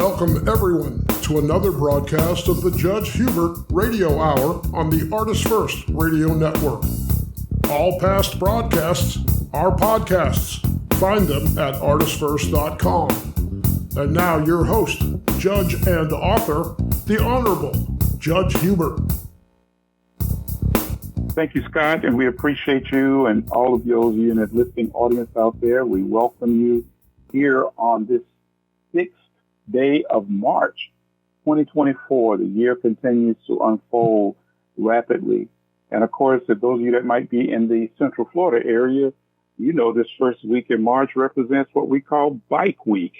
Welcome, everyone, to another broadcast of the Judge Hubert Radio Hour on the Artist First Radio Network. All past broadcasts are podcasts. Find them at artistfirst.com. And now your host, judge and author, the Honorable Judge Hubert. Thank you, Scott, and we appreciate you and all of those in the listening audience out there. We welcome you here on this 6th day of March, 2024. The year continues to unfold rapidly. And of course, for those of you that might be in the Central Florida area, you know this first week in March represents what we call Bike Week.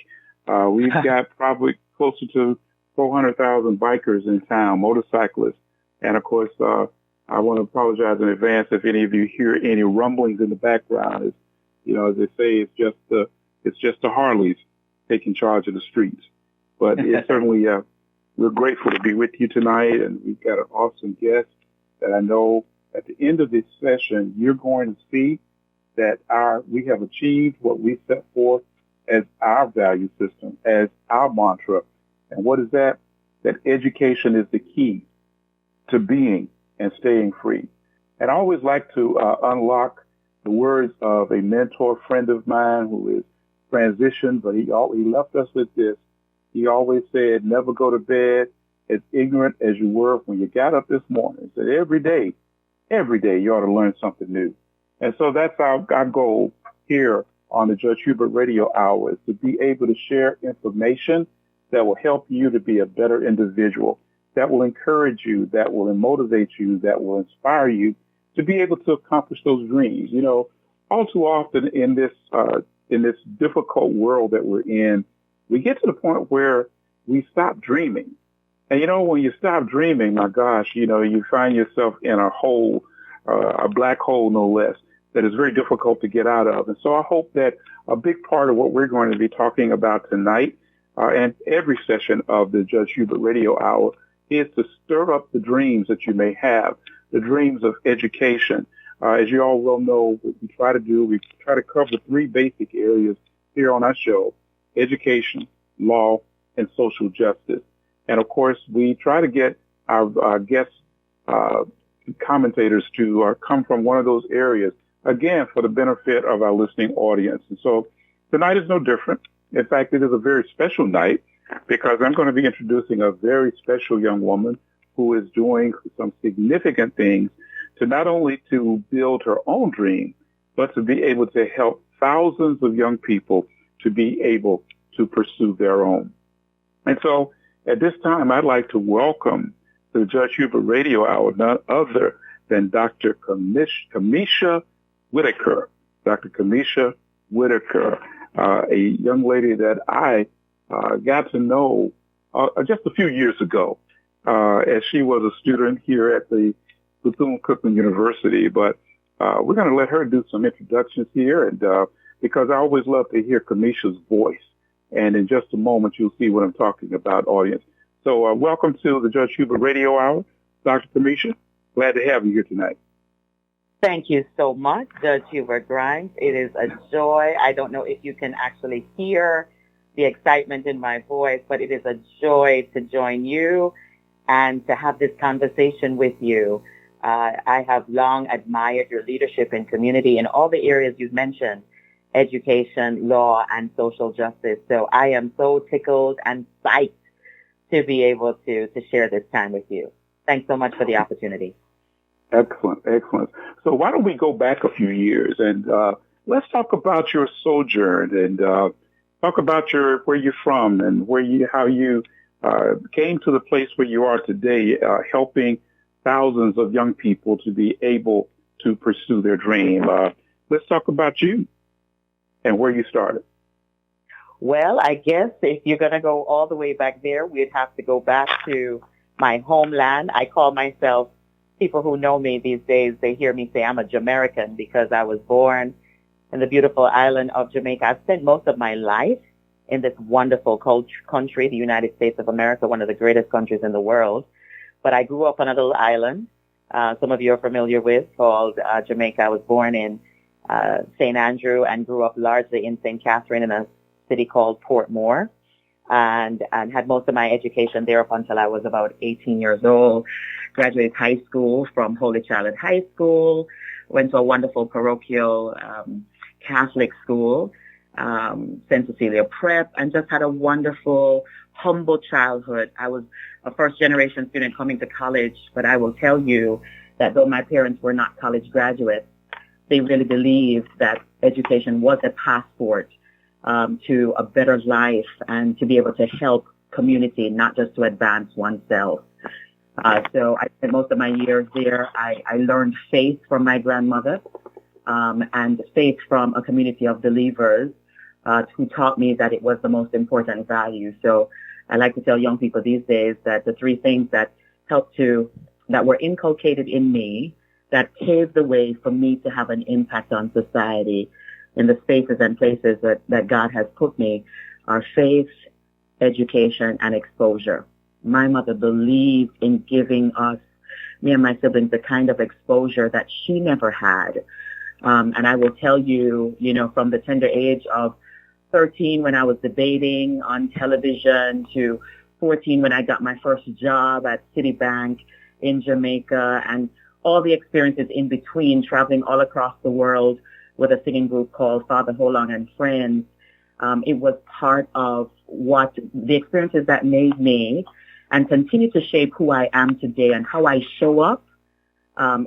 We've got probably closer to 400,000 bikers in town, motorcyclists. And of course, I want to apologize in advance if any of you hear any rumblings in the background. As you know, as they say, it's just the Harleys taking charge of the streets. But it's certainly, we're grateful to be with you tonight, and we've got an awesome guest that I know at the end of this session, you're going to see that we have achieved what we set forth as our value system, as our mantra. And what is that? That education is the key to being and staying free. And I always like to unlock the words of a mentor friend of mine who is transitioned, but he left us with this. He always said, never go to bed as ignorant as you were when you got up this morning. He said, every day you ought to learn something new. And so that's our goal here on the Judge Hubert Radio Hour, is to be able to share information that will help you to be a better individual, that will encourage you, that will motivate you, that will inspire you to be able to accomplish those dreams. You know, all too often in this difficult world that we're in, we get to the point where we stop dreaming. And, you know, when you stop dreaming, my gosh, you know, you find yourself in a hole, a black hole, no less, that is very difficult to get out of. And so I hope that a big part of what we're going to be talking about tonight and every session of the Judge Hubert Radio Hour is to stir up the dreams that you may have, the dreams of education. As you all well know, what we try to do, we try to cover 3 basic areas here on our show: education, law, and social justice. And of course, we try to get our guest commentators to come from one of those areas, again, for the benefit of our listening audience. And so tonight is no different. In fact, it is a very special night because I'm going to be introducing a very special young woman who is doing some significant things to not only to build her own dream, but to be able to help thousands of young people to be able to pursue their own. And so at this time, I'd like to welcome to the Judge Hubert Radio Hour none other than Dr. Camesha Whittaker. Dr. Camesha Whittaker, a young lady that I got to know just a few years ago as she was a student here at the Bethune-Cookman University. But we're going to let her do some introductions here, and because I always love to hear Camesha's voice. And in just a moment, you'll see what I'm talking about, audience. So welcome to the Judge Hubert Radio Hour, Dr. Camesha. Glad to have you here tonight. Thank you so much, Judge Hubert Grimes. It is a joy. I don't know if you can actually hear the excitement in my voice, but it is a joy to join you and to have this conversation with you. I have long admired your leadership in community in all the areas you've mentioned: education, law, and social justice. So I am so tickled and psyched to be able to share this time with you. Thanks so much for the opportunity. Excellent, excellent. So why don't we go back a few years and let's talk about your sojourn and talk about where you're from and how you came to the place where you are today, helping thousands of young people to be able to pursue their dream. Let's talk about you and where you started. Well, I guess if you're going to go all the way back there, we'd have to go back to my homeland. I call myself, people who know me these days, they hear me say I'm a Jamaican because I was born in the beautiful island of Jamaica. I've spent most of my life in this wonderful country, the United States of America, one of the greatest countries in the world. But I grew up on a little island, some of you are familiar with, called Jamaica. I was born in St. Andrew and grew up largely in St. Catherine in a city called Portmore. and had most of my education there up until I was about 18 years old. Graduated high school from Holy Child High School, went to a wonderful parochial Catholic school, St. Cecilia Prep, and just had a wonderful, humble childhood. I was a first-generation student coming to college, but I will tell you that though my parents were not college graduates, they really believed that education was a passport to a better life and to be able to help community, not just to advance oneself. So I spent most of my years there. I learned faith from my grandmother and faith from a community of believers who taught me that it was the most important value. So I like to tell young people these days that the three things that that were inculcated in me that paved the way for me to have an impact on society in the spaces and places that God has put me are faith, education, and exposure. My mother believed in giving us, me and my siblings, the kind of exposure that she never had. And I will tell you, from the tender age of 13 when I was debating on television to 14 when I got my first job at Citibank in Jamaica, and all the experiences in between, traveling all across the world with a singing group called Father Holong and Friends. It was part of what the experiences that made me and continue to shape who I am today and how I show up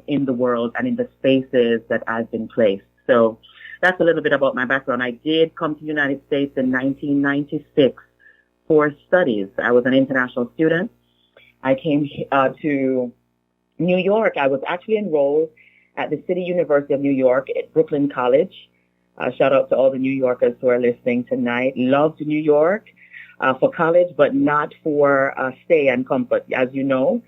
in the world and in the spaces that I've been placed. So that's a little bit about my background. I did come to the United States in 1996 for studies. I was an international student. I came to New York. I was actually enrolled at the City University of New York at Brooklyn College. Shout out to all the New Yorkers who are listening tonight. Loved New York for college, but not for stay and comfort. As you know,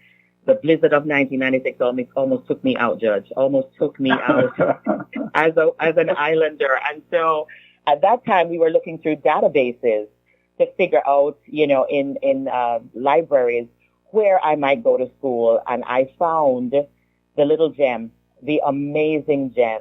the blizzard of 1996 almost took me out, Judge. Almost took me out as an islander. And so at that time, we were looking through databases to figure out, in libraries where I might go to school. And I found the little gem, the amazing gem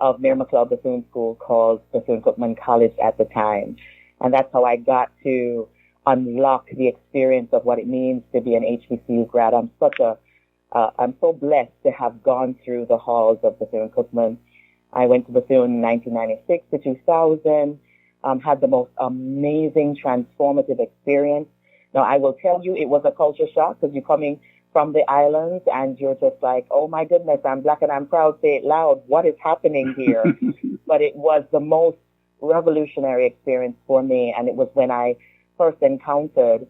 of Mayor McLeod Bethune School called Bethune-Cookman College at the time. And that's how I got to unlock the experience of what it means to be an HBCU grad. I'm so blessed to have gone through the halls of Bethune-Cookman. I went to Bethune in 1996 to 2000, had the most amazing transformative experience. Now, I will tell you, it was a culture shock because you're coming from the islands and you're just like, oh my goodness, I'm black and I'm proud, say it loud. What is happening here? But it was the most revolutionary experience for me. And it was when I first encountered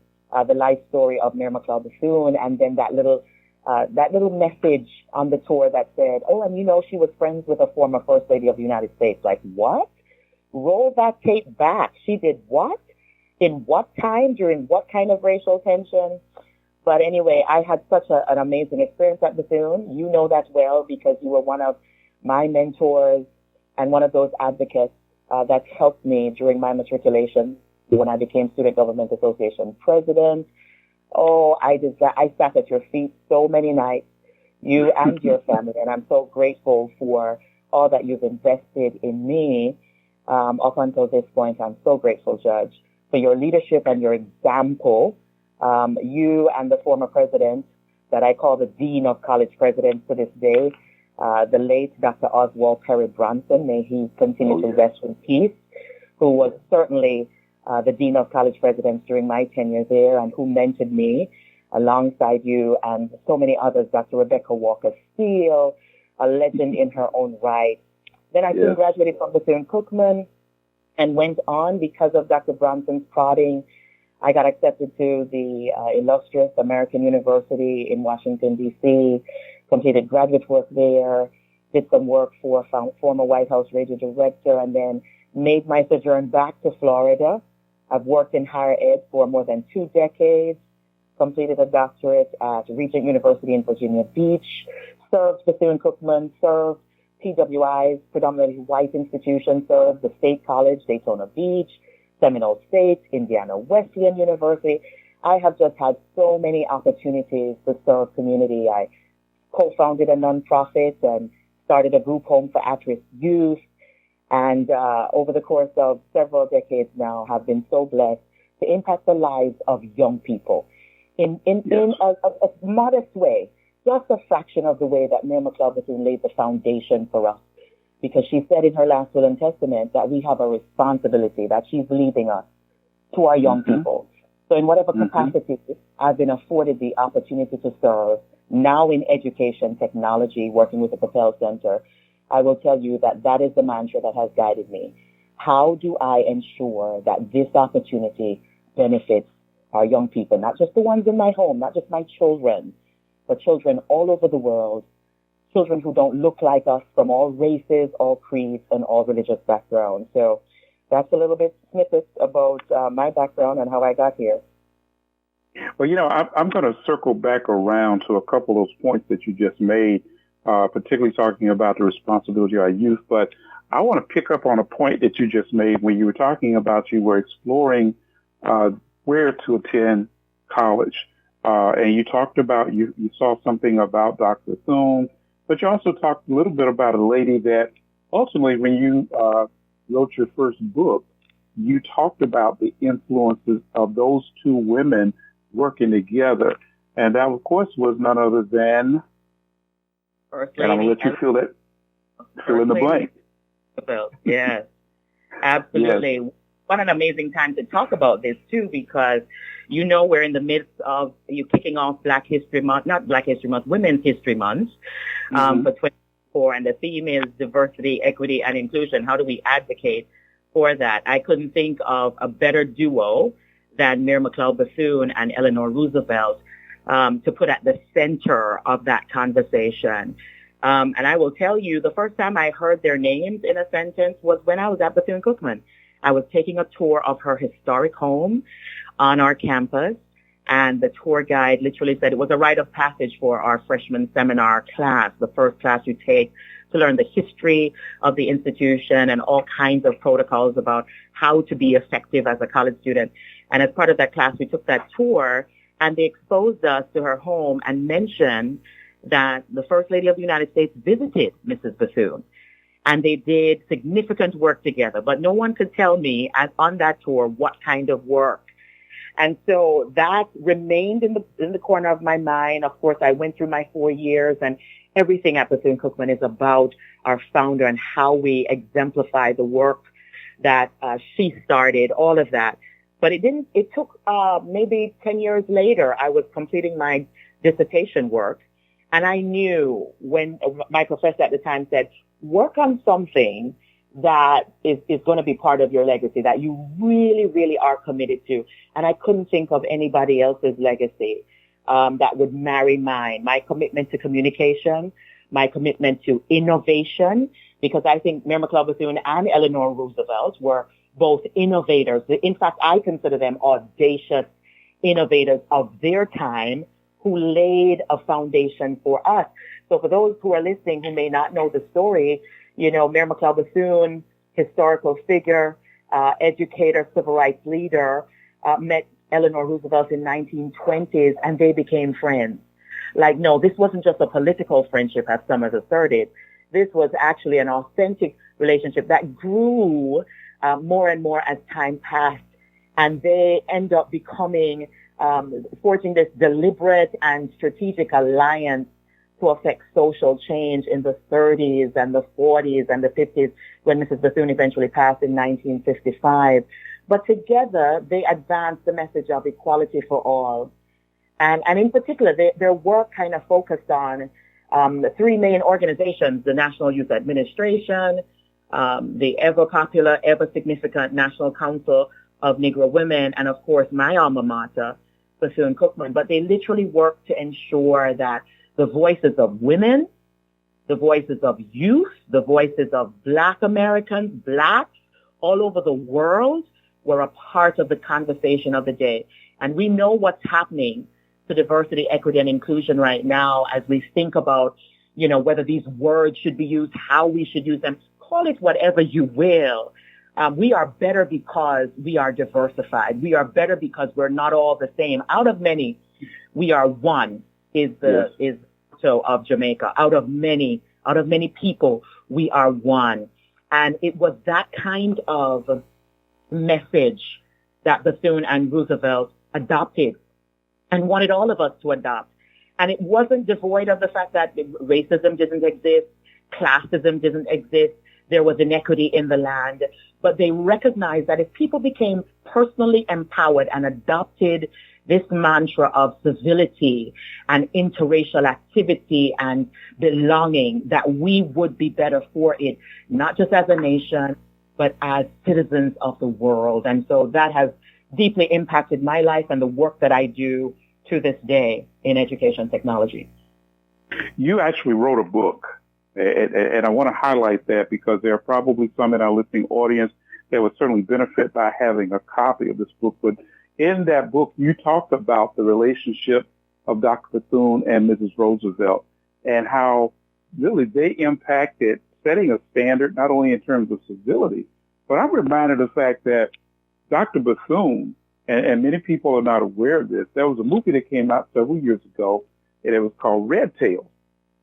the life story of Mayor McLeod Bethune, and then that little message on the tour that said, oh, and she was friends with a former First Lady of the United States. Like, what? Roll that tape back. She did what? In what time? During what kind of racial tension? But anyway, I had such an amazing experience at Bethune. You know that well because you were one of my mentors and one of those advocates that helped me during my matriculation when I became Student Government Association president. Oh, I sat at your feet so many nights, you and your family, and I'm so grateful for all that you've invested in me up until this point. I'm so grateful, Judge, for your leadership and your example. You and the former president that I call the Dean of College Presidents to this day, the late Dr. Oswald Perry Bronson, may he continue to rest in peace, who was certainly the Dean of College Presidents during my tenure there and who mentored me alongside you and so many others, Dr. Rebecca Walker-Steele, a legend in her own right. Then I soon graduated from Bethune-Cookman and went on because of Dr. Bronson's prodding. I got accepted to the illustrious American University in Washington, D.C., completed graduate work there, did some work for former White House radio director, and then made my sojourn back to Florida. I've worked in higher ed for more than 2 decades, completed a doctorate at Regent University in Virginia Beach, served Bethune-Cookman, served PWI's predominantly white institutions, served the State College, Daytona Beach, Seminole State, Indiana Wesleyan University. I have just had so many opportunities to serve community. I co-founded a nonprofit and started a group home for at-risk youth. And over the course of several decades now, have been so blessed to impact the lives of young people in a modest way, just a fraction of the way that Mary McLeod Bethune laid the foundation for us. Because she said in her last will and testament that we have a responsibility, that she's leaving us to our young people. So in whatever capacity I've been afforded the opportunity to serve, now in education, technology, working with the Propel Center, I will tell you that that is the mantra that has guided me. How do I ensure that this opportunity benefits our young people, not just the ones in my home, not just my children, but children all over the world, children who don't look like us, from all races, all creeds, and all religious backgrounds. So that's a little bit snippet about my background and how I got here. Well, I'm going to circle back around to a couple of those points that you just made, particularly talking about the responsibility of our youth. But I want to pick up on a point that you just made when you were talking about you were exploring where to attend college. And you talked about, you saw something about Dr. Bethune, but you also talked a little bit about a lady that ultimately, when you wrote your first book, you talked about the influences of those two women working together. And that, of course, was none other than, First and I'm going to let you fill in the blank. Yes, absolutely. Yes. What an amazing time to talk about this, too, because, we're in the midst of you kicking off Black History Month, not Black History Month, Women's History Month for 2024, and the theme is diversity, equity, and inclusion. How do we advocate for that? I couldn't think of a better duo than Mary McLeod Bethune and Eleanor Roosevelt to put at the center of that conversation. And I will tell you, the first time I heard their names in a sentence was when I was at Bethune-Cookman. I was taking a tour of her historic home on our campus, and the tour guide literally said it was a rite of passage for our freshman seminar class, the first class you take to learn the history of the institution and all kinds of protocols about how to be effective as a college student. And as part of that class, we took that tour, and they exposed us to her home and mentioned that the First Lady of the United States visited Mrs. Bethune. And they did significant work together, but no one could tell me on that tour what kind of work. And so that remained in the corner of my mind. Of course, I went through my 4 years, and everything at Bethune-Cookman is about our founder and how we exemplify the work that she started, all of that. But it took maybe 10 years later, I was completing my dissertation work, and I knew when my professor at the time said, work on something that is going to be part of your legacy, that you really, really are committed to. And I couldn't think of anybody else's legacy that would marry mine. My commitment to communication, my commitment to innovation, because I think Mary McLeod Bethune and Eleanor Roosevelt were both innovators. In fact, I consider them audacious innovators of their time who laid a foundation for us. So for those who are listening who may not know the story, Mary McLeod Bethune, historical figure, educator, civil rights leader, met Eleanor Roosevelt in 1920s, and they became friends. No, this wasn't just a political friendship as some have asserted. This was actually an authentic relationship that grew more and more as time passed, and they end up becoming, forging this deliberate and strategic alliance to affect social change in the 30s and the 40s and the 50s, when Mrs. Bethune eventually passed in 1955. But together, they advanced the message of equality for all. And in particular, their work kind of focused on the three main organizations: the National Youth Administration, the ever popular, ever significant National Council of Negro Women, and of course, my alma mater, Bethune-Cookman. But they literally worked to ensure that the voices of women, the voices of youth, the voices of Black Americans, Blacks all over the world were a part of the conversation of the day. And we know what's happening to diversity, equity, and inclusion right now as we think about, whether these words should be used, how we should use them. Call it whatever you will. We are better because we are diversified. We are better because we're not all the same. Out of many, we are one. Is so of Jamaica. Out of many people, we are one. And it was that kind of message that Bethune and Roosevelt adopted and wanted all of us to adopt. And it wasn't devoid of the fact that racism didn't exist, classism didn't exist, there was inequity in the land, but they recognized that if people became personally empowered and adopted this mantra of civility and interracial activity and belonging, that we would be better for it, not just as a nation, but as citizens of the world. And so that has deeply impacted my life and the work that I do to this day in education technology. You actually wrote a book, and I want to highlight that because there are probably some in our listening audience that would certainly benefit by having a copy of this book. But in that book, you talked about the relationship of Dr. Bethune and Mrs. Roosevelt and how really they impacted setting a standard, not only in terms of civility, but I'm reminded of the fact that Dr. Bethune, and many people are not aware of this, there was a movie that came out several years ago, and it was called Red Tails.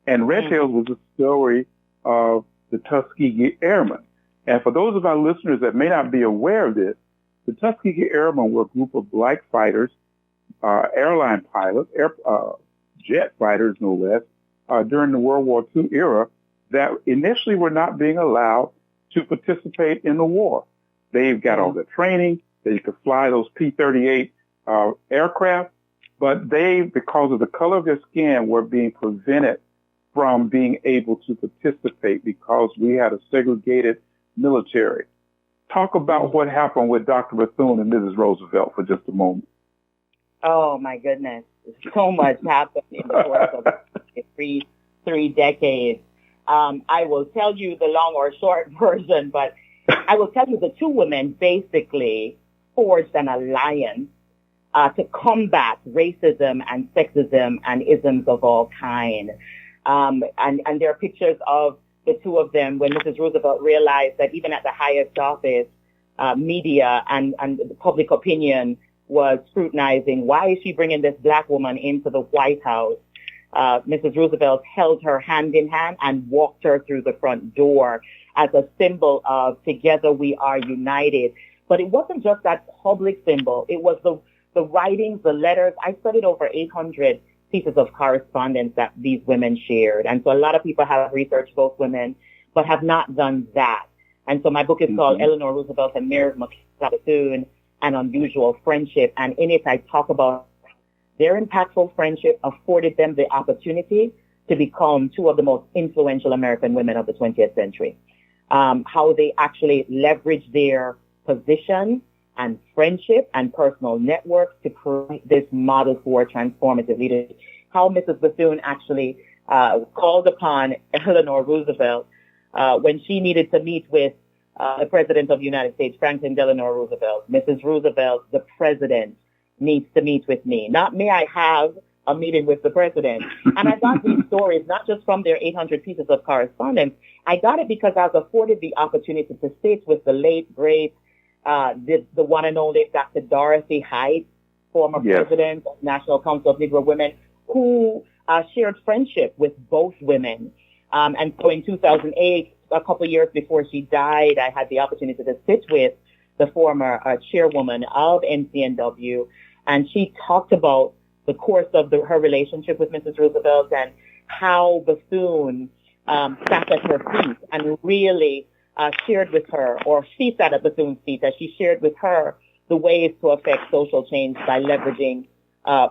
And Red Tails was a story of the Tuskegee Airmen. And for those of our listeners that may not be aware of this, the Tuskegee Airmen were a group of black fighters, airline pilots, jet fighters no less, during the World War II era that initially were not being allowed to participate in the war. They got all the training. They could fly those P-38 aircraft, but they, because of the color of their skin, were being prevented from being able to participate because we had a segregated military. Talk about what happened with Dr. Bethune and Mrs. Roosevelt for just a moment. Oh, my goodness. So much happened in the course of three decades. I will tell you the long or short version, but I will tell you the two women basically forged an alliance to combat racism and sexism and isms of all kind. And there are pictures of the two of them when Mrs. Roosevelt realized that even at the highest office, media and the public opinion was scrutinizing, why is she bringing this black woman into the White House? Mrs. Roosevelt held her hand in hand and walked her through the front door as a symbol of together we are united. But it wasn't just that public symbol. It was the writings, the letters. I studied over 800 pieces of correspondence that these women shared. And so a lot of people have researched those women, but have not done that. And so my book is called Eleanor Roosevelt and Mary Bethune, An Unusual Friendship. And in it, I talk about their impactful friendship afforded them the opportunity to become two of the most influential American women of the 20th century. How they actually leveraged their position and friendship and personal networks to create this model for transformative leadership. How Mrs. Bethune actually called upon Eleanor Roosevelt when she needed to meet with the President of the United States, Franklin Delano Roosevelt. Mrs. Roosevelt, the President, needs to meet with me. Not may I have a meeting with the President. And I got these stories not just from their 800 pieces of correspondence. I got it because I was afforded the opportunity to sit with the late, great, the one and only Dr. Dorothy Height, former president of National Council of Negro Women, who shared friendship with both women. And so in 2008, a couple of years before she died, I had the opportunity to sit with the former chairwoman of NCNW, and she talked about the course of her relationship with Mrs. Roosevelt and how Bethune sat at her feet and really shared with her, or she sat at Bethune's feet as she shared with her the ways to affect social change by leveraging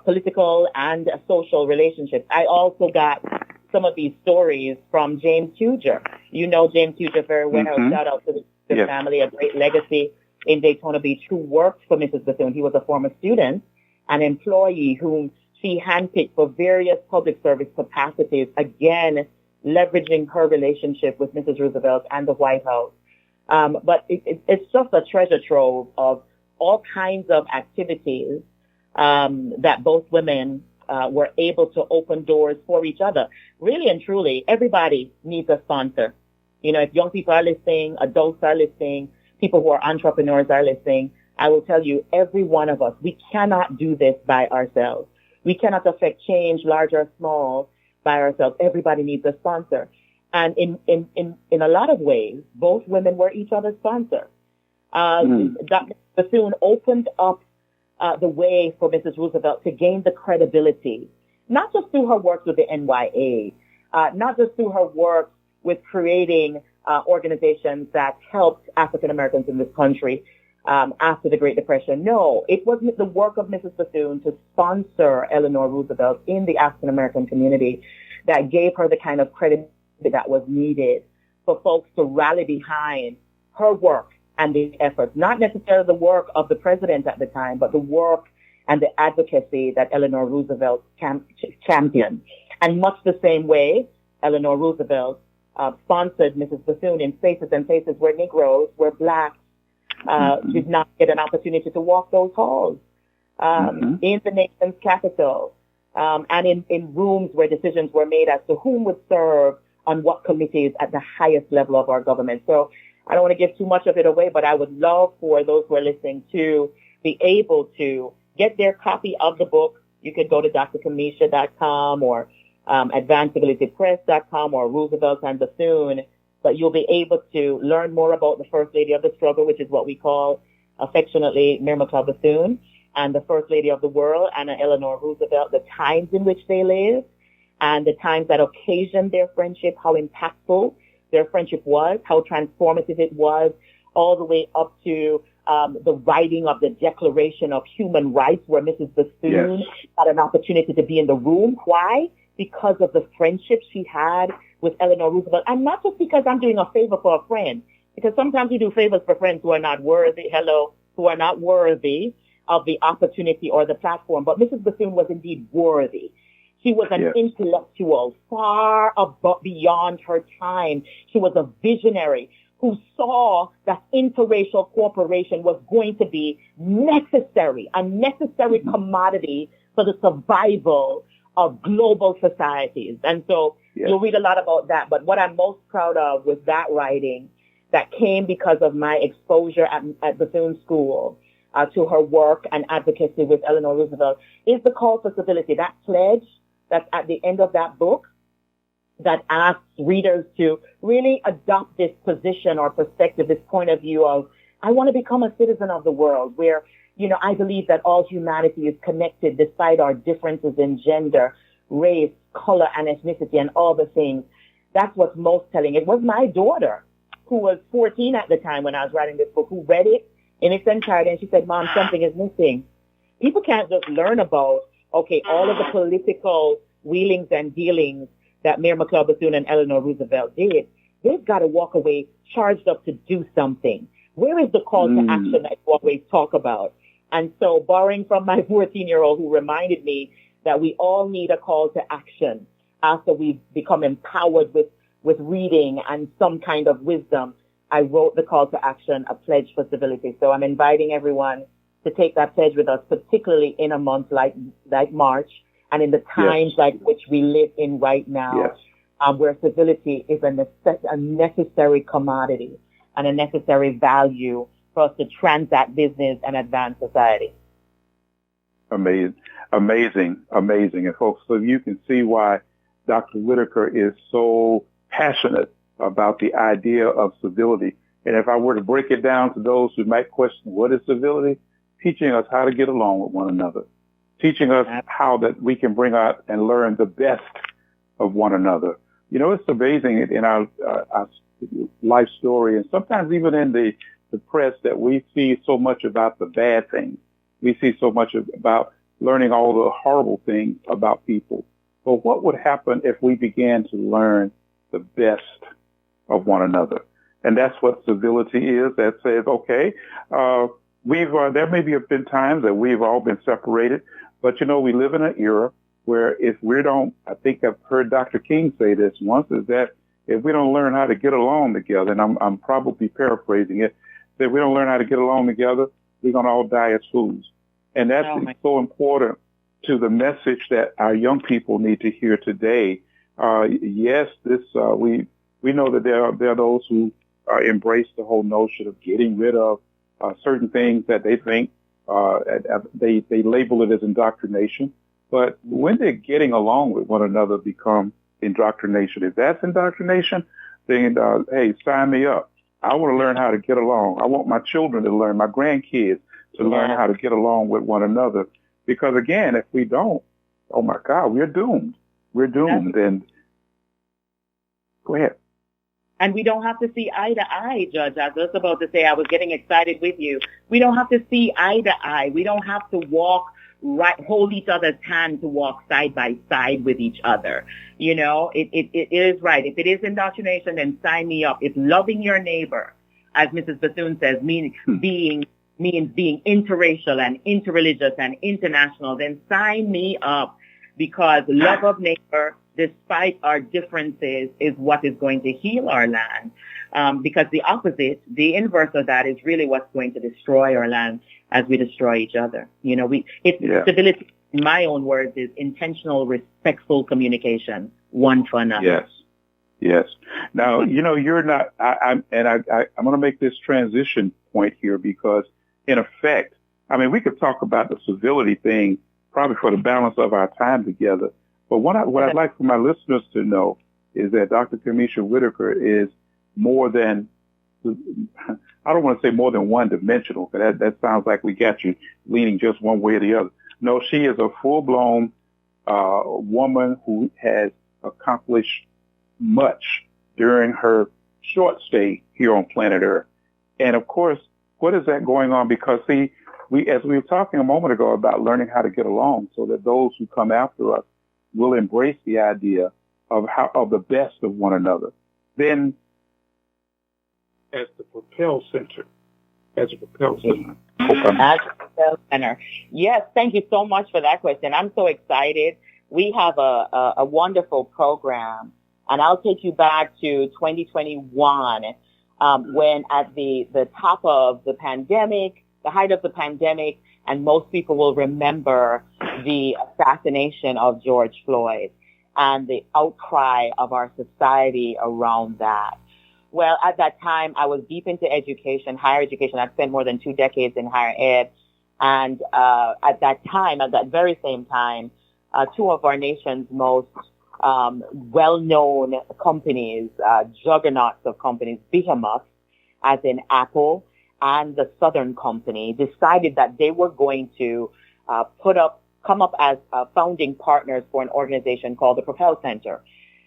political and social relationships. I also got some of these stories from James Huger. You know James Huger very well. Shout out to the family, a great legacy in Daytona Beach, who worked for Mrs. Bethune. He was a former student, an employee whom she handpicked for various public service capacities, again, leveraging her relationship with Mrs. Roosevelt and the White House. But it's just a treasure trove of all kinds of activities that both women were able to open doors for each other. Really and truly, everybody needs a sponsor. You know, if young people are listening, adults are listening, people who are entrepreneurs are listening, I will tell you, every one of us, we cannot do this by ourselves. We cannot affect change, large or small, by ourselves. Everybody needs a sponsor. And in a lot of ways, both women were each other's sponsor. Dr. Bethune opened up the way for Mrs. Roosevelt to gain the credibility, not just through her work with the NYA, not just through her work with creating organizations that helped African Americans in this country after the Great Depression. No, it was the work of Mrs. Bethune to sponsor Eleanor Roosevelt in the African American community that gave her the kind of credibility that was needed for folks to rally behind her work and the efforts, not necessarily the work of the president at the time, but the work and the advocacy that Eleanor Roosevelt championed. And much the same way, Eleanor Roosevelt sponsored Mrs. Bethune in spaces and places where Negroes, where blacks did not get an opportunity to walk those halls, in the nation's capital, and in rooms where decisions were made as to whom would serve on what committees at the highest level of our government. So I don't want to give too much of it away, but I would love for those who are listening to be able to get their copy of the book. You could go to drcamesha.com or advanceabilitypress.com or Roosevelt and Bethune, but you'll be able to learn more about the First Lady of the Struggle, which is what we call affectionately Mary McLeod Bethune, and the First Lady of the World, Anna Eleanor Roosevelt, the times in which they lived and the times that occasioned their friendship, how impactful their friendship was, how transformative it was, all the way up to the writing of the Declaration of Human Rights, where Mrs. Bethune had an opportunity to be in the room. Why? Because of the friendship she had with Eleanor Roosevelt. And not just because I'm doing a favor for a friend, because sometimes we do favors for friends who are not worthy, who are not worthy of the opportunity or the platform. But Mrs. Bethune was indeed worthy. She was an intellectual far above, beyond her time. She was a visionary who saw that interracial cooperation was going to be necessary, a necessary commodity for the survival of global societies. And so you'll read a lot about that. But what I'm most proud of with that writing that came because of my exposure at Bethune School to her work and advocacy with Eleanor Roosevelt is the call for civility, that pledge that's at the end of that book that asks readers to really adopt this position or perspective, this point of view of, I want to become a citizen of the world where, I believe that all humanity is connected despite our differences in gender, race, color, and ethnicity, and all the things. That's what's most telling. It was my daughter, who was 14 at the time when I was writing this book, who read it in its entirety, and she said, Mom, something is missing. People can't just learn about, all of the political wheelings and dealings that Mary McLeod Bethune and Eleanor Roosevelt did. They've got to walk away charged up to do something. Where is the call to action that you always talk about? And so, borrowing from my 14-year-old who reminded me that we all need a call to action after we've become empowered with reading and some kind of wisdom, I wrote the call to action, a pledge for civility. So I'm inviting everyone to take that pledge with us, particularly in a month like March and in the times like which we live in right now, where civility is a necessary commodity and a necessary value for us to transact business and advance society. Amazing. And folks, so you can see why Dr. Whittaker is so passionate about the idea of civility. And if I were to break it down to those who might question what is civility, teaching us how to get along with one another, teaching us how that we can bring out and learn the best of one another. It's amazing in our life story, and sometimes even in the press, that we see so much about the bad things. We see so much about learning all the horrible things about people. But what would happen if we began to learn the best of one another? And that's what civility is. That says, there may have been times that we've all been separated, but we live in an era where if we don't, I think I've heard Dr. King say this once, is that if we don't learn how to get along together, and I'm probably paraphrasing it, that if we don't learn how to get along together, we're going to all die as fools. And that's so important to the message that our young people need to hear today. We know that there are those who embrace the whole notion of getting rid of certain things that they think they label it as indoctrination. But when they're getting along with one another become indoctrination. If that's indoctrination, then, hey, sign me up. I want to learn how to get along. I want my children to learn, my grandkids to learn how to get along with one another. Because again, if we don't, oh my God, we're doomed. We're doomed. And go ahead. And we don't have to see eye to eye, Judge. I was just about to say, I was getting excited with you. We don't have to see eye to eye. We don't have to hold each other's hand to walk side by side with each other. You know, it is right. If it is indoctrination, then sign me up. If loving your neighbor, as Mrs. Bethune says, means being interracial and interreligious and international, then sign me up, because love of neighbor, despite our differences, is what is going to heal our land. Because the opposite, the inverse of that, is really what's going to destroy our land as we destroy each other. You know, stability, in my own words, is intentional, respectful communication, one for another. Yes. Now, you know, you're not, I'm going to make this transition point here, because in effect, I mean, we could talk about the civility thing probably for the balance of our time together. But what I'd like for my listeners to know is that Dr. Camesha Whittaker is more than, I don't want to say more than one-dimensional, because that sounds like we got you leaning just one way or the other. No, she is a full-blown woman who has accomplished much during her short stay here on planet Earth. And, of course, what is that going on? Because, see, as we were talking a moment ago about learning how to get along so that those who come after us will embrace the idea of the best of one another. Then, as the Propel Center. As a Propel Center. Yes, thank you so much for that question. I'm so excited. We have a wonderful program, and I'll take you back to 2021, when at the top of the pandemic, the height of the pandemic, and most people will remember the assassination of George Floyd and the outcry of our society around that. Well, at that time, I was deep into education, higher education. I'd spent more than 2 decades in higher ed. And at that very same time, 2 of our nation's most well-known companies, juggernauts of companies, behemoths, as in Apple and the Southern Company, decided that they were going to come up as founding partners for an organization called the Propel Center.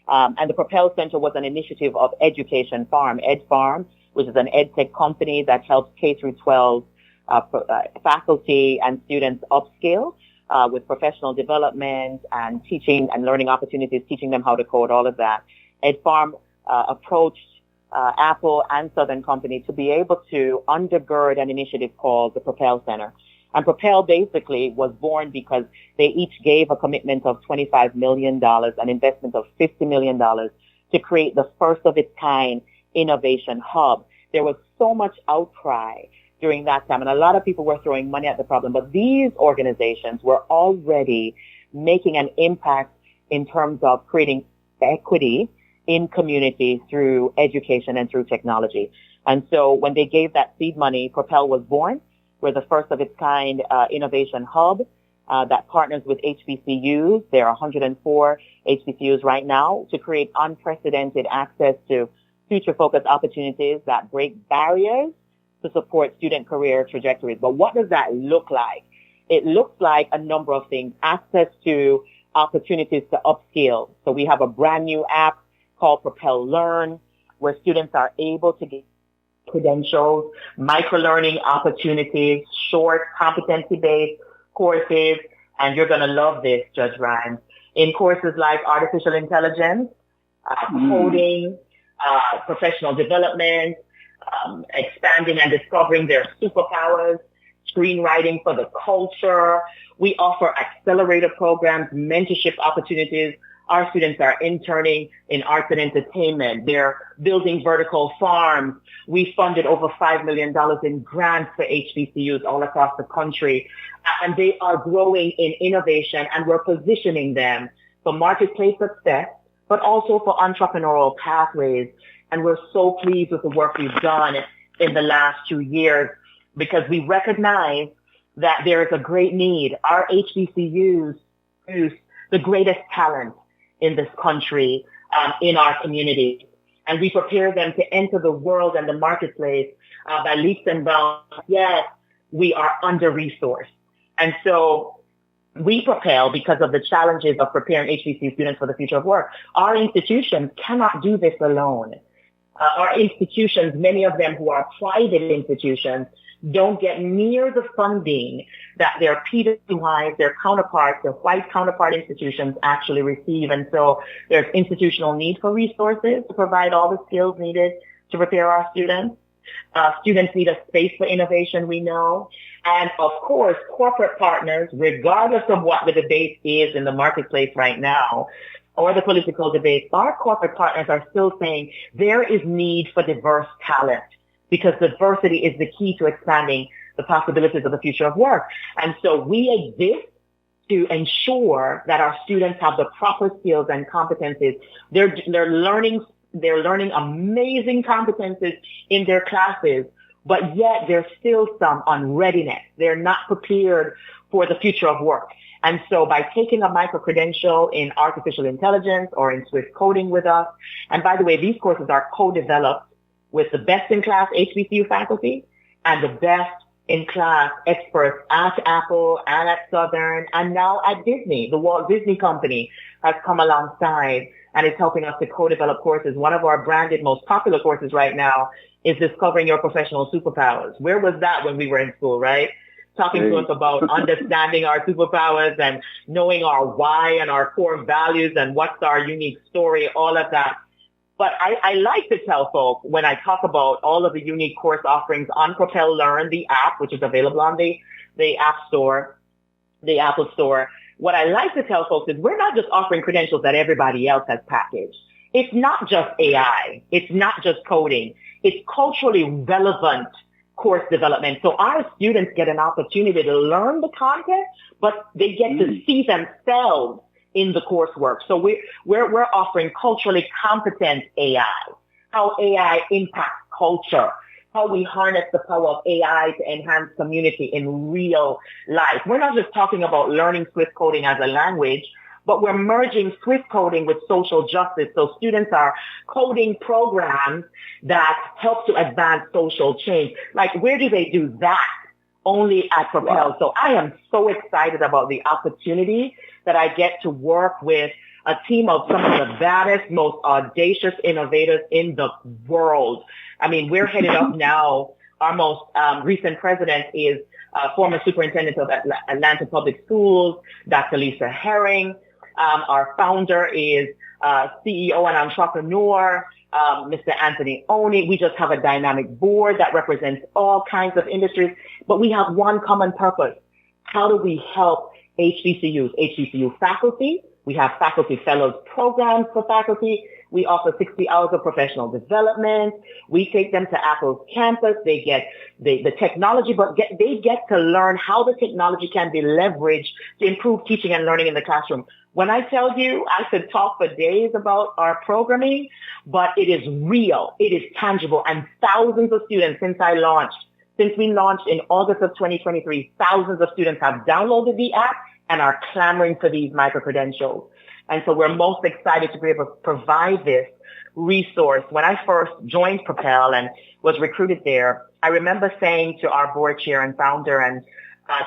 And the Propel Center was an initiative of Education Farm, Ed Farm, which is an ed tech company that helps K through 12 faculty and students upskill with professional development and teaching and learning opportunities, teaching them how to code, all of that. Ed Farm approached Apple and Southern Company to be able to undergird an initiative called the Propel Center. And Propel basically was born because they each gave a commitment of $25 million, an investment of $50 million to create the first of its kind innovation hub. There was so much outcry during that time, and a lot of people were throwing money at the problem, but these organizations were already making an impact in terms of creating equity in communities through education and through technology. And so when they gave that seed money, Propel was born. We're the first of its kind innovation hub that partners with HBCUs. There are 104 HBCUs right now to create unprecedented access to future-focused opportunities that break barriers to support student career trajectories. But what does that look like? It looks like a number of things. Access to opportunities to upskill. So we have a brand new app called Propel Learn, where students are able to get credentials, micro-learning opportunities, short competency-based courses, and you're going to love this, Judge Ryan, in courses like artificial intelligence, coding, professional development, expanding and discovering their superpowers, screenwriting for the culture. We offer accelerator programs, mentorship opportunities. Our students are interning in arts and entertainment. They're building vertical farms. We funded over $5 million in grants for HBCUs all across the country. And they are growing in innovation, and we're positioning them for marketplace success, but also for entrepreneurial pathways. And we're so pleased with the work we've done in the last 2 years, because we recognize that there is a great need. Our HBCUs produce the greatest talent in this country, in our community. and we prepare them to enter the world and the marketplace by leaps and bounds, yet we are under-resourced. And so we Propel, because of the challenges of preparing HBCU students for the future of work, our institutions cannot do this alone. Our institutions, many of them who are private institutions, don't get near the funding that their PWIs, their counterparts, their white counterpart institutions actually receive. And so there's institutional need for resources to provide all the skills needed to prepare our students. Students need a space for innovation, we know. And of course, corporate partners, regardless of what the debate is in the marketplace right now, or the political debate, our corporate partners are still saying there is need for diverse talent because diversity is the key to expanding the possibilities of the future of work. And so we exist to ensure that our students have the proper skills and competencies. They're learning amazing competencies in their classes, but yet there's still some unreadiness. They're not prepared for the future of work. And so by taking a micro-credential in artificial intelligence or in Swift coding with us, and by the way, these courses are co-developed with the best-in-class HBCU faculty and the best-in-class experts at Apple and at Southern and now at Disney. The Walt Disney Company has come alongside and is helping us to co-develop courses. One of our branded most popular courses right now is Discovering Your Professional Superpowers. Where was that when we were in school, right? Talking to us about understanding our superpowers and knowing our why and our core values and what's our unique story, all of that. But I like to tell folks when I talk about all of the unique course offerings on Propel Learn, the app, which is available on the App Store, the Apple Store, what I like to tell folks is we're not just offering credentials that everybody else has packaged. It's not just AI. It's not just coding. It's culturally relevant course development. So our students get an opportunity to learn the content, but they get to see themselves in the coursework. So we're offering culturally competent AI, how AI impacts culture, how we harness the power of AI to enhance community in real life. We're not just talking about learning Swift coding as a language, but we're merging Swift coding with social justice. So students are coding programs that help to advance social change. Like, where do they do that? Only at Propel. Wow. So I am so excited about the opportunity that I get to work with a team of some of the baddest, most audacious innovators in the world. I mean, we're headed up now. Our most recent president is former superintendent of Atlanta Public Schools, Dr. Lisa Herring. Our founder is CEO and entrepreneur, Mr. Anthony Oney. We just have a dynamic board that represents all kinds of industries, but we have one common purpose. How do we help HBCUs, HBCU faculty? We have faculty fellows programs for faculty. We offer 60 hours of professional development. We take them to Apple's campus. They get the technology, but they get to learn how the technology can be leveraged to improve teaching and learning in the classroom. When I tell you, I could talk for days about our programming, but it is real. It is tangible. And thousands of students since we launched in August of 2023, thousands of students have downloaded the app and are clamoring for these micro-credentials. And so we're most excited to be able to provide this resource. When I first joined Propel and was recruited there, I remember saying to our board chair and founder and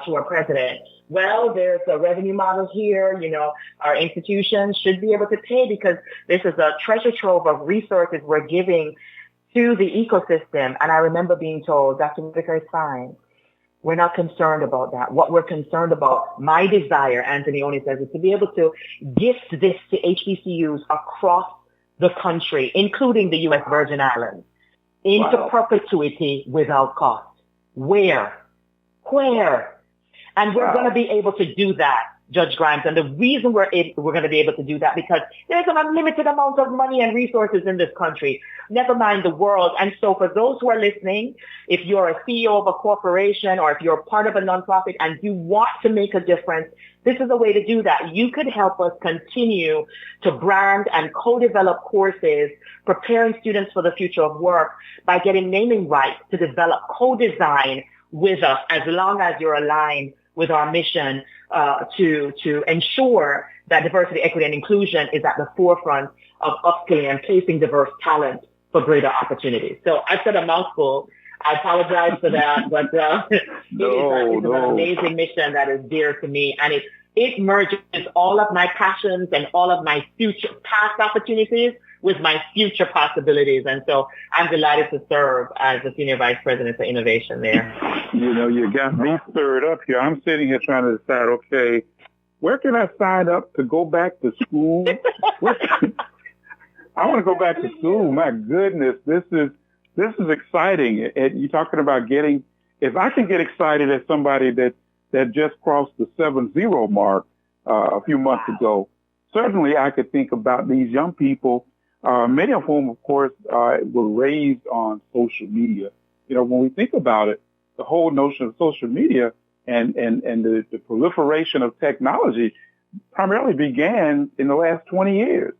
to our president, well, there's a revenue model here. You know, our institutions should be able to pay because this is a treasure trove of resources we're giving to the ecosystem. And I remember being told, Dr. Whittaker, is fine. We're not concerned about that. What we're concerned about, my desire, Anthony Oney says, is to be able to gift this to HBCUs across the country, including the U.S. Virgin Islands, into perpetuity without cost. Where? And we're going to be able to do that, Judge Grimes. And the reason we're going to be able to do that because there's an unlimited amount of money and resources in this country, never mind the world. And so for those who are listening, if you're a CEO of a corporation or if you're part of a nonprofit and you want to make a difference, this is a way to do that. You could help us continue to brand and co-develop courses, preparing students for the future of work by getting naming rights to develop co-design with us as long as you're aligned with our mission to ensure that diversity, equity, and inclusion is at the forefront of upskilling and placing diverse talent for greater opportunities. So I've said a mouthful. I apologize for that, but it's an amazing mission that is dear to me, and it merges all of my passions and all of my future past opportunities with my future possibilities. And so I'm delighted to serve as the Senior Vice President for Innovation there. You got me stirred up here. I'm sitting here trying to decide, okay, where can I sign up to go back to school? I want to go back to school. My goodness, this is exciting. And you're talking about if I can get excited as somebody that just crossed the 7-0 mark a few months ago, certainly I could think about these young people, many of whom, of course, were raised on social media. When we think about it, the whole notion of social media and the proliferation of technology primarily began in the last 20 years.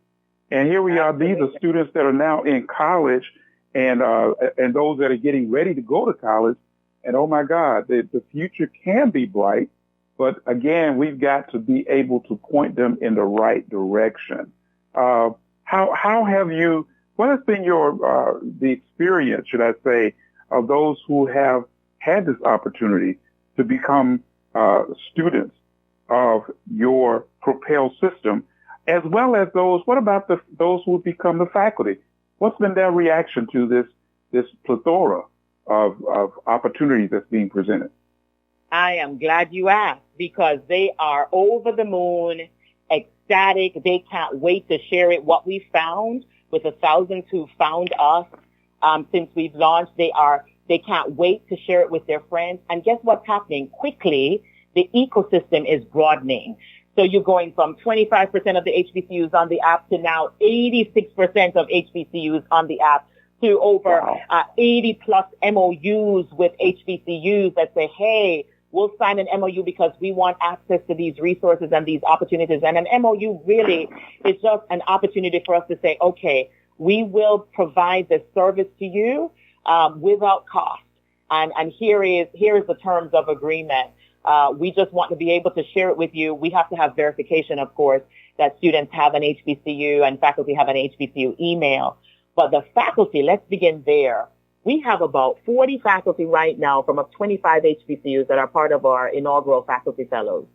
And here we are. These are students that are now in college and those that are getting ready to go to college. And oh my God, the future can be bright. But again, we've got to be able to point them in the right direction. How have you, what has been the experience, should I say, of those who have had this opportunity to become students of your Propel system, as well as what about those who become the faculty? What's been their reaction to this plethora of opportunities that's being presented? I am glad you asked, because they are over the moon, ecstatic. They can't wait to share what we found with the thousands who found us since we've launched. They can't wait to share it with their friends. And guess what's happening? Quickly, the ecosystem is broadening. So you're going from 25% of the HBCUs on the app to now 86% of HBCUs on the app, to over 80 plus MOUs with HBCUs that say, hey, we'll sign an MOU because we want access to these resources and these opportunities. And an MOU really is just an opportunity for us to say, okay, we will provide this service to you without cost. And here is the terms of agreement. We just want to be able to share it with you. We have to have verification, of course, that students have an HBCU and faculty have an HBCU email. But the faculty, let's begin there. We have about 40 faculty right now from 25 HBCUs that are part of our inaugural faculty fellows.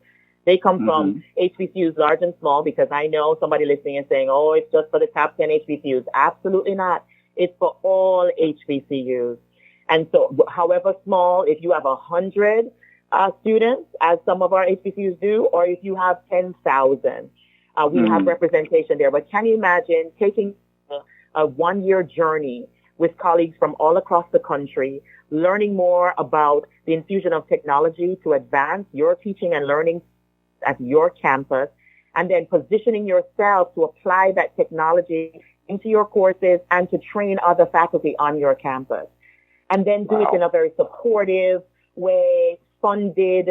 They come from HBCUs large and small, because I know somebody listening and saying, oh, it's just for the top 10 HBCUs. Absolutely not. It's for all HBCUs. And so however small, if you have 100 students, as some of our HBCUs do, or if you have 10,000, we have representation there. But can you imagine taking a one-year journey with colleagues from all across the country, learning more about the infusion of technology to advance your teaching and learning at your campus, and then positioning yourself to apply that technology into your courses and to train other faculty on your campus. And then do it in a very supportive way, funded.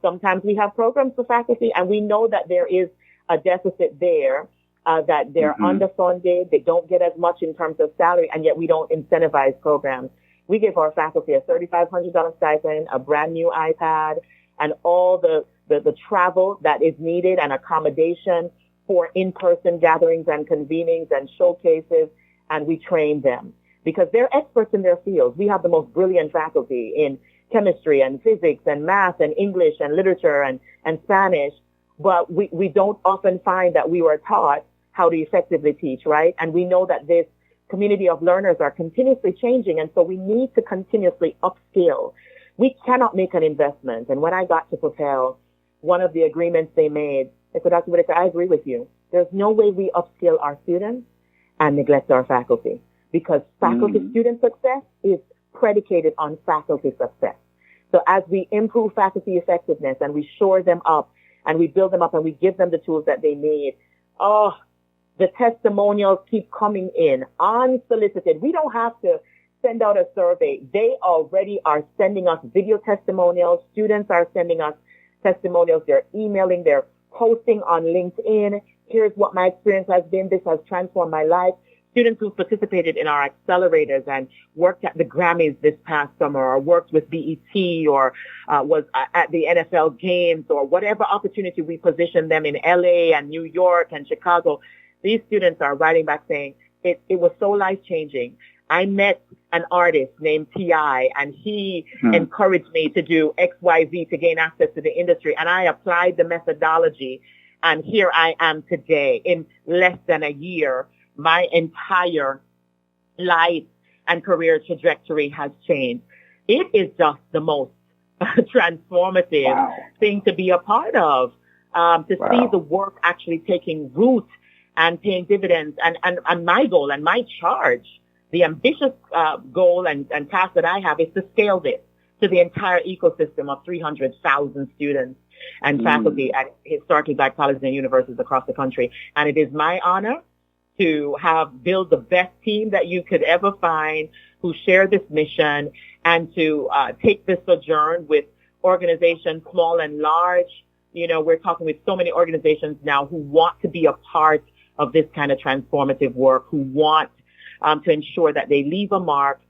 Sometimes we have programs for faculty, and we know that there is a deficit there. That they're underfunded, they don't get as much in terms of salary, and yet we don't incentivize programs. We give our faculty a $3,500 stipend, a brand new iPad, and all the travel that is needed and accommodation for in-person gatherings and convenings and showcases, and we train them because they're experts in their fields. We have the most brilliant faculty in chemistry and physics and math and English and literature and Spanish, but we don't often find that we were taught how to effectively teach, right? And we know that this community of learners are continuously changing, and so we need to continuously upskill. We cannot make an investment. And when I got to Propel, one of the agreements they made, I said, Dr. Whittaker, I agree with you. There's no way we upskill our students and neglect our faculty, because faculty-student success is predicated on faculty success. So as we improve faculty effectiveness and we shore them up and we build them up and we give them the tools that they need, the testimonials keep coming in unsolicited. We don't have to send out a survey. They already are sending us video testimonials. Students are sending us testimonials. They're emailing. They're posting on LinkedIn. Here's what my experience has been. This has transformed my life. Students who participated in our accelerators and worked at the Grammys this past summer, or worked with BET, or was at the NFL games, or whatever opportunity we positioned them in LA and New York and Chicago. These students are writing back saying, it was so life-changing. I met an artist named T.I., and he encouraged me to do XYZ to gain access to the industry, and I applied the methodology, and here I am today. In less than a year, my entire life and career trajectory has changed. It is just the most transformative thing to be a part of, to see the work actually taking root and paying dividends. And my goal and my charge, the ambitious goal and task that I have, is to scale this to the entire ecosystem of 300,000 students and faculty at historically Black colleges and universities across the country. And it is my honor to have built the best team that you could ever find, who share this mission, and to take this sojourn with organizations, small and large. You know, we're talking with so many organizations now who want to be a part of this kind of transformative work, who want to ensure that they leave a mark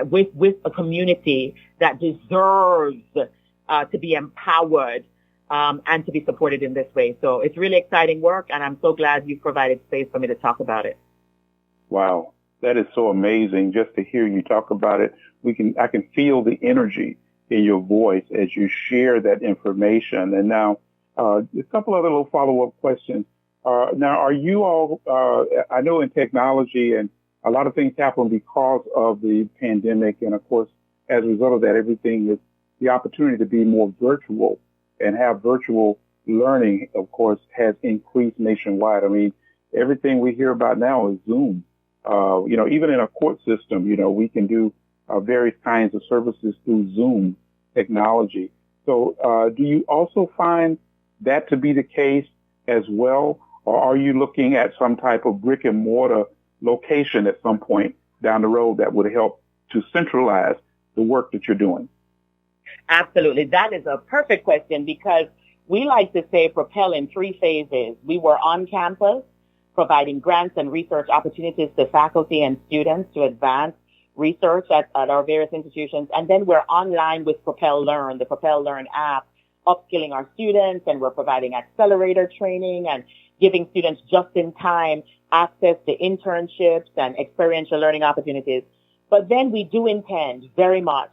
with a community that deserves to be empowered and to be supported in this way. So it's really exciting work, and I'm so glad you provided space for me to talk about it. Wow, that is so amazing just to hear you talk about it. I can feel the energy in your voice as you share that information. And now, a couple other little follow-up questions. Now, are you all, I know in technology and a lot of things happen because of the pandemic. And of course, as a result of that, everything is the opportunity to be more virtual and have virtual learning, of course, has increased nationwide. I mean, everything we hear about now is Zoom. You know, even in a court system, you know, we can do various kinds of services through Zoom technology. So do you also find that to be the case as well? Or are you looking at some type of brick and mortar location at some point down the road that would help to centralize the work that you're doing? Absolutely. That is a perfect question, because we like to say Propel in 3 phases. We were on campus providing grants and research opportunities to faculty and students to advance research at our various institutions. And then we're online with Propel Learn, the Propel Learn app, upskilling our students, and we're providing accelerator training and giving students just-in-time access to internships and experiential learning opportunities. But then we do intend very much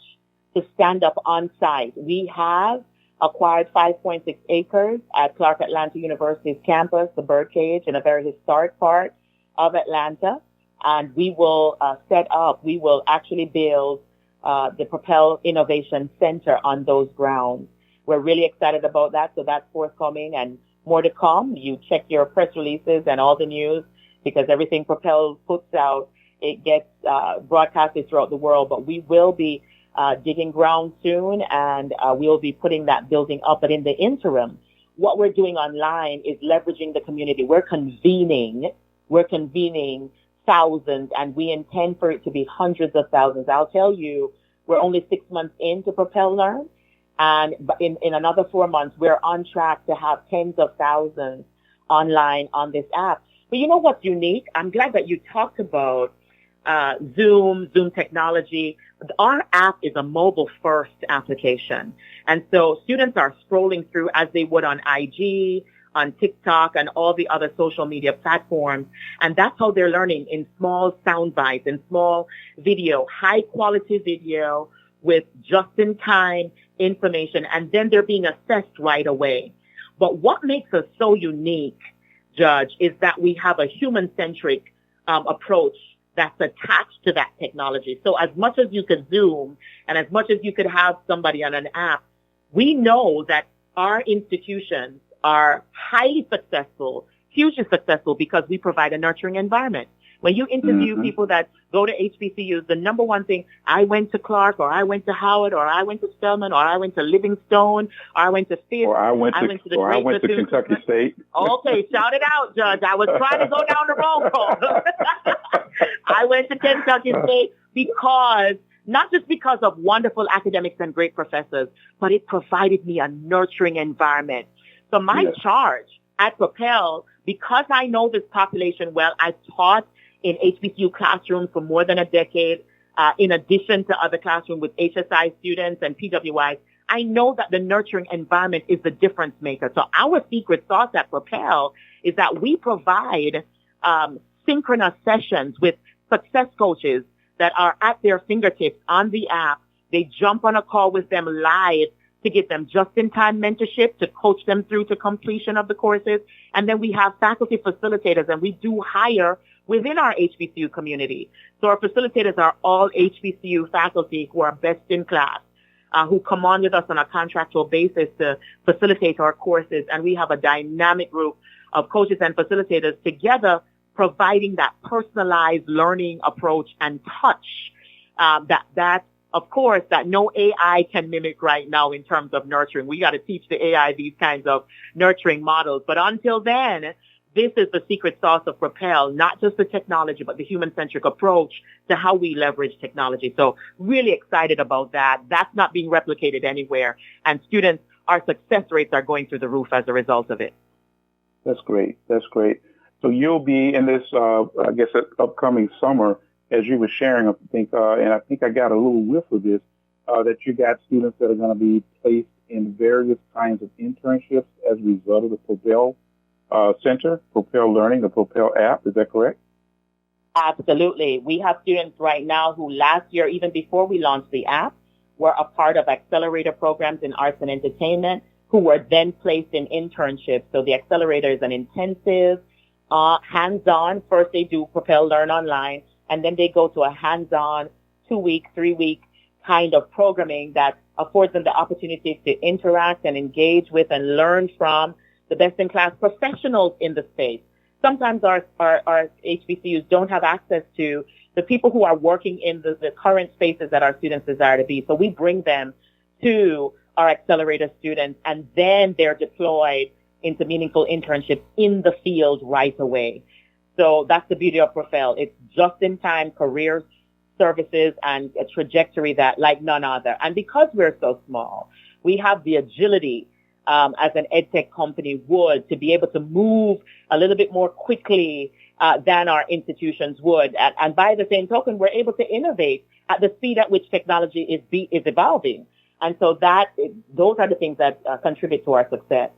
to stand up on site. We have acquired 5.6 acres at Clark Atlanta University's campus, the Birdcage, in a very historic part of Atlanta. And we will we will actually build the Propel Innovation Center on those grounds. We're really excited about that, so that's forthcoming and more to come. You check your press releases and all the news, because everything Propel puts out, it gets broadcasted throughout the world. But we will be digging ground soon, and we'll be putting that building up. But in the interim, what we're doing online is leveraging the community. We're convening thousands, and we intend for it to be hundreds of thousands. I'll tell you, we're only 6 months into Propel Learn, and in another 4 months, we're on track to have tens of thousands online on this app. But you know what's unique? I'm glad that you talked about Zoom technology. Our app is a mobile-first application. And so students are scrolling through as they would on IG, on TikTok, and all the other social media platforms. And that's how they're learning, in small sound bites, in small video, high-quality video with just-in-time information. And then they're being assessed right away. But what makes us so unique, Judge, is that we have a human-centric approach that's attached to that technology. So as much as you could Zoom and as much as you could have somebody on an app, we know that our institutions are highly successful, hugely successful, because we provide a nurturing environment. When you interview people that go to HBCUs, the number one thing, I went to Clark, or I went to Howard, or I went to Spelman, or I went to Livingstone, or I went to Fisk, or I went to Kentucky State. Okay, shout it out, Judge. I was trying to go down the road. I went to Kentucky State because, not just because of wonderful academics and great professors, but it provided me a nurturing environment. So my charge at Propel, because I know this population well, I've taught in HBCU classrooms for more than a decade, in addition to other classrooms with HSI students and PWIs. I know that the nurturing environment is the difference maker. So our secret sauce at Propel is that we provide synchronous sessions with success coaches that are at their fingertips on the app. They jump on a call with them live to give them just-in-time mentorship, to coach them through to completion of the courses. And then we have faculty facilitators, and we do hire within our HBCU community. So our facilitators are all HBCU faculty who are best in class, who come on with us on a contractual basis to facilitate our courses. And we have a dynamic group of coaches and facilitators together, providing that personalized learning approach and touch that of course, that no AI can mimic right now in terms of nurturing. We got to teach the AI these kinds of nurturing models. But until then, this is the secret sauce of Propel, not just the technology, but the human-centric approach to how we leverage technology. So really excited about that. That's not being replicated anywhere. And students, our success rates are going through the roof as a result of it. That's great. That's great. So you'll be in this, I guess, upcoming summer, as you were sharing, I think, and I think I got a little whiff of this, that you got students that are going to be placed in various kinds of internships as a result of the Propel Center, Propel Learning, the Propel app. Is that correct? Absolutely. We have students right now who last year, even before we launched the app, were a part of accelerator programs in arts and entertainment, who were then placed in internships. So the accelerator is an intensive, hands-on. First they do Propel Learn Online, and then they go to a hands-on 2-week, 3-week kind of programming that affords them the opportunity to interact and engage with and learn from the best-in-class professionals in the space. Sometimes our HBCUs don't have access to the people who are working in the current spaces that our students desire to be. So we bring them to our accelerator students, and then they're deployed into meaningful internships in the field right away. So that's the beauty of Propel. It's just-in-time career services and a trajectory that like none other. And because we're so small, we have the agility as an edtech company would to be able to move a little bit more quickly than our institutions would. And by the same token, we're able to innovate at the speed at which technology is evolving. And so those are the things that contribute to our success.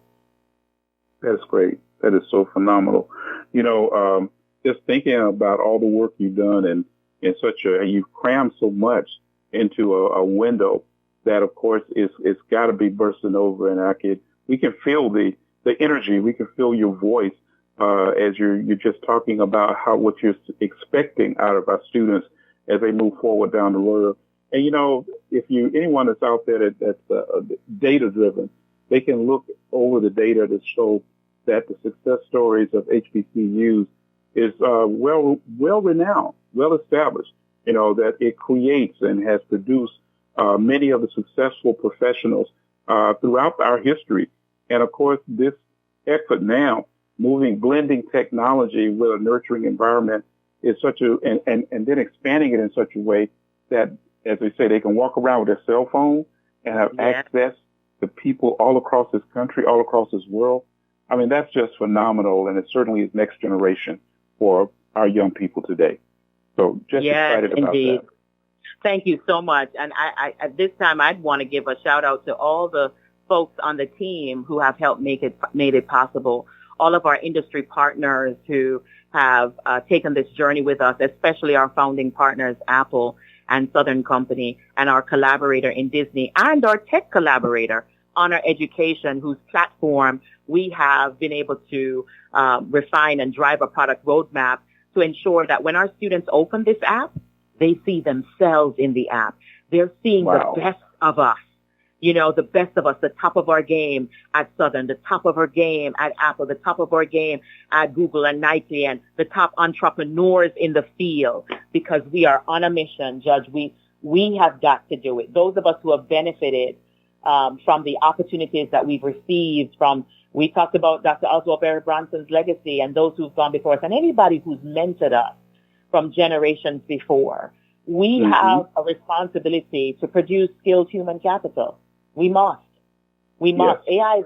That's great. That is so phenomenal. You know, just thinking about all the work you've done and you've crammed so much into a window that, of course, it's got to be bursting over. And we can feel the energy. We can feel your voice as you're just talking about what you're expecting out of our students as they move forward down the road. And, you know, anyone that's out there that's data driven, they can look over the data to show that the success stories of HBCUs is well renowned, well established, you know, that it creates and has produced many of the successful professionals throughout our history. And of course, this effort now, blending technology with a nurturing environment is and then expanding it in such a way that, as they say, they can walk around with their cell phone and have access to people all across this country, all across this world. I mean, that's just phenomenal, and it certainly is next generation for our young people today. So just excited about that. Thank you so much. And I at this time, I'd want to give a shout out to all the folks on the team who have helped made it possible. All of our industry partners who have taken this journey with us, especially our founding partners, Apple and Southern Company, and our collaborator in Disney, and our tech collaborator, Honor Education, whose platform we have been able to refine and drive a product roadmap to ensure that when our students open this app, they see themselves in the app. They're seeing the best of us, you know, the best of us, the top of our game at Southern, the top of our game at Apple, the top of our game at Google and Nike, and the top entrepreneurs in the field, because we are on a mission, Judge. We have got to do it. Those of us who have benefited from the opportunities that we've received we talked about Dr. Oswald Barry Bronson's legacy and those who've gone before us, and anybody who's mentored us from generations before. We have a responsibility to produce skilled human capital. We must. Yes.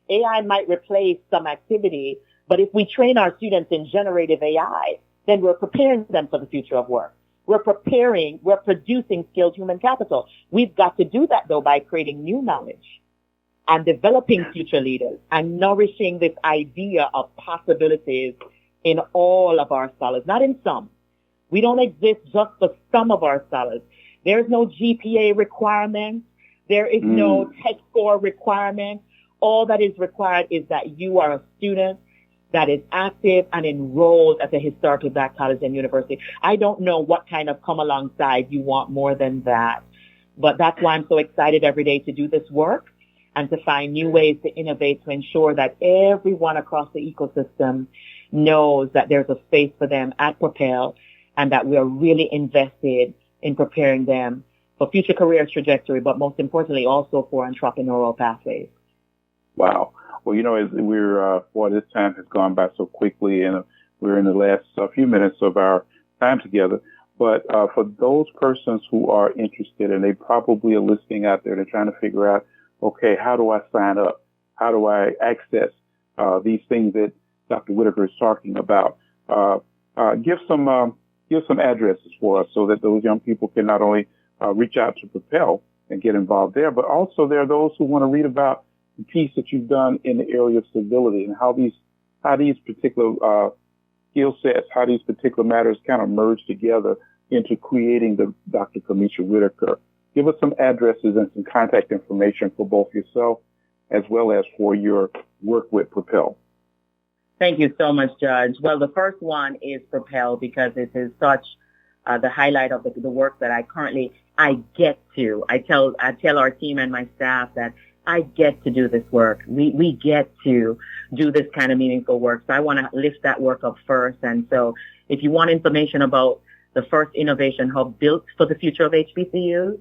AI might replace some activity, but if we train our students in generative AI, then we're preparing them for the future of work. We're producing skilled human capital. We've got to do that, though, by creating new knowledge and developing future leaders and nourishing this idea of possibilities in all of our scholars, not in some. We don't exist just for some of our scholars. There's no GPA requirement. There is no test score requirement. All that is required is that you are a student that is active and enrolled at a historically black college and university. I don't know what kind of come alongside you want more than that. But that's why I'm so excited every day to do this work and to find new ways to innovate to ensure that everyone across the ecosystem knows that there's a space for them at Propel and that we are really invested in preparing them for future career trajectory, but most importantly also for entrepreneurial pathways. Wow. Well, as this time has gone by so quickly, and we're in the last few minutes of our time together. But for those persons who are interested, and they probably are listening out there, they're trying to figure out, okay, how do I sign up? How do I access these things that Dr. Whittaker is talking about? Give some addresses for us so that those young people can not only reach out to Propel and get involved there, but also there are those who want to read about the piece that you've done in the area of civility and how these particular skill sets, how these particular matters kind of merge together into creating the Dr. Camesha Whittaker. Give us some addresses and some contact information for both yourself as well as for your work with Propel. Thank you so much, Judge. Well, the first one is Propel because it is such the highlight of the work that I get to. I tell our team and my staff that I get to do this work. We get to do this kind of meaningful work. So I want to lift that work up first. And so if you want information about the first innovation hub built for the future of HBCUs,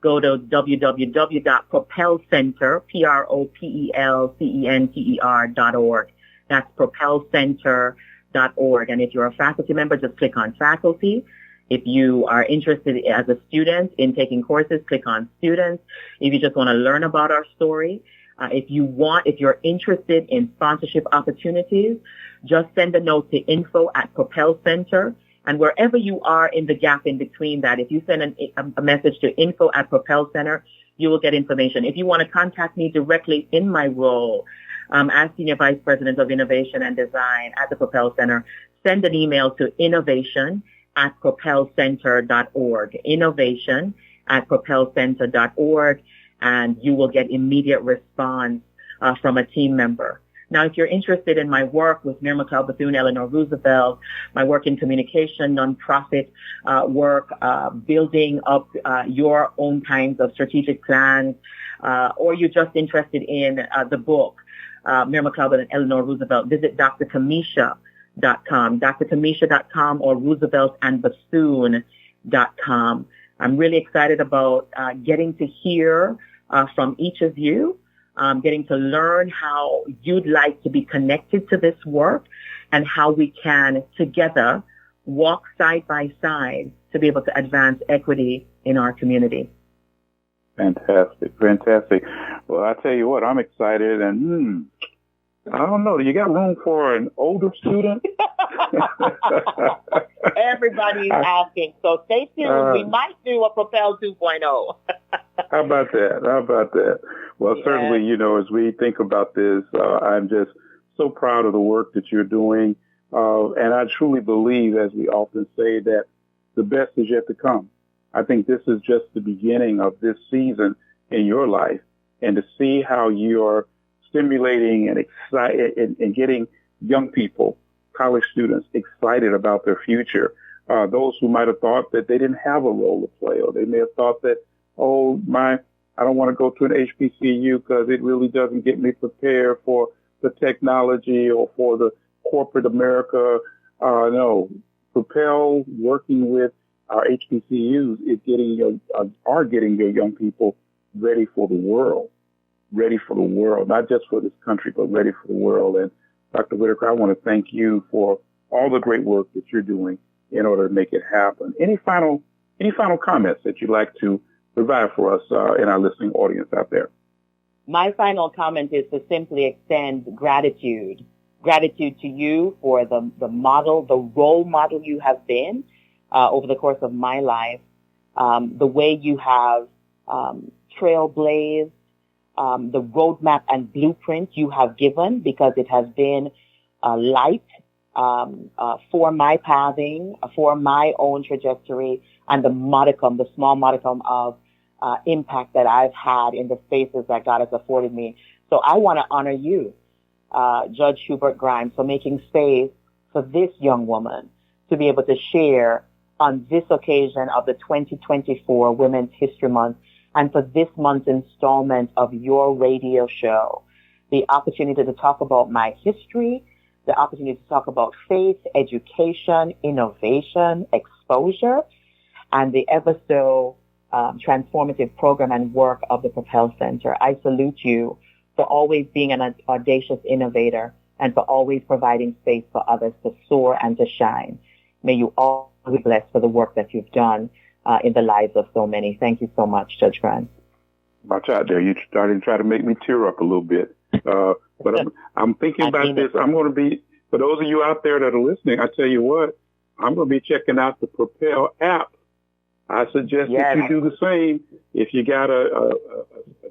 go to www.propelcenter, propelcenter.org. That's propelcenter.org. And if you're a faculty member, just click on faculty. If you are interested as a student in taking courses, click on students. If you just want to learn about our story, if you're interested in sponsorship opportunities, just send a note to info@Propel Center. And wherever you are in the gap in between that, if you send a message to info@Propel Center, you will get information. If you want to contact me directly in my role as Senior Vice President of Innovation and Design at the Propel Center, send an email to innovation@propelcenter.org, innovation@propelcenter.org, and you will get immediate response from a team member. Now, if you're interested in my work with Miriam McLeod Bethune, Eleanor Roosevelt, my work in communication, nonprofit work, building up your own kinds of strategic plans, or you're just interested in the book, Miriam McLeod and Eleanor Roosevelt, visit drcamesha.com, drcamesha.com, or rooseveltandbethune.com. I'm really excited about getting to hear from each of you, getting to learn how you'd like to be connected to this work and how we can together walk side by side to be able to advance equity in our community. Fantastic. Well, I tell you what, I'm excited, and I don't know. Do you got room for an older student? Everybody's asking, so stay tuned. We might do a Propel 2.0. How about that? Well, yeah. Certainly, as we think about this, I'm just so proud of the work that you're doing. And I truly believe, as we often say, that the best is yet to come. I think this is just the beginning of this season in your life, and to see how you're stimulating and excited and getting young people, college students, excited about their future. Those who might have thought that they didn't have a role to play, or they may have thought that, I don't want to go to an HBCU because it really doesn't get me prepared for the technology or for the corporate America. No, Propel, working with our HBCUs, is getting your young people ready for the world, not just for this country, but ready for the world. And Dr. Whittaker, I want to thank you for all the great work that you're doing in order to make it happen. Any final comments that you'd like to provide for us in our listening audience out there? My final comment is to simply extend gratitude to you for the role model you have been over the course of my life, the way you have trailblazed, the roadmap and blueprint you have given, because it has been a light for my pathing, for my own trajectory, and the small modicum of impact that I've had in the spaces that God has afforded me. So I want to honor you, Judge Hubert Grimes, for making space for this young woman to be able to share on this occasion of the 2024 Women's History Month, and for this month's installment of your radio show, the opportunity to talk about my history, the opportunity to talk about faith, education, innovation, exposure, and the ever so transformative program and work of the Propel Center. I salute you for always being an audacious innovator and for always providing space for others to soar and to shine. May you all be blessed for the work that you've done in the lives of so many. Thank you so much, Judge Grimes. Watch out there. You're starting to try to make me tear up a little bit. But I'm thinking about this. I'm going to be, for those of you out there that are listening, I tell you what, I'm going to be checking out the Propel app. I suggest that you do the same. If you got a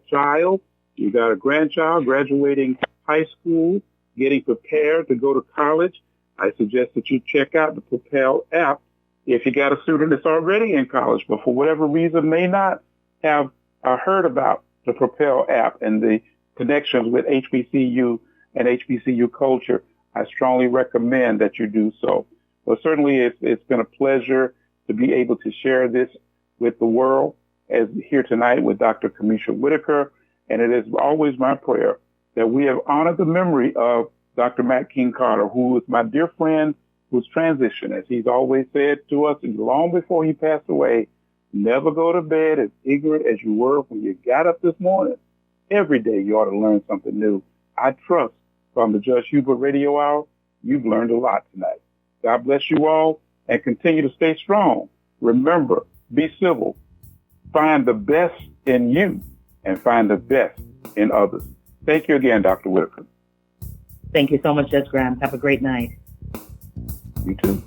child, you got a grandchild graduating high school, getting prepared to go to college, I suggest that you check out the Propel app. If you got a student that's already in college, but for whatever reason may not have heard about the Propel app and the connections with HBCU and HBCU culture, I strongly recommend that you do so. Well, certainly it's been a pleasure to be able to share this with the world as here tonight with Dr. Camesha Whittaker. And it is always my prayer that we have honored the memory of Dr. Matt King Carter, who is my dear friend who's transitioned. As he's always said to us long before he passed away, never go to bed as ignorant as you were when you got up this morning. Every day you ought to learn something new. I trust from the Judge Hubert Radio Hour, you've learned a lot tonight. God bless you all and continue to stay strong. Remember, be civil. Find the best in you and find the best in others. Thank you again, Dr. Whittaker. Thank you so much, Judge Grimes. Have a great night. You too.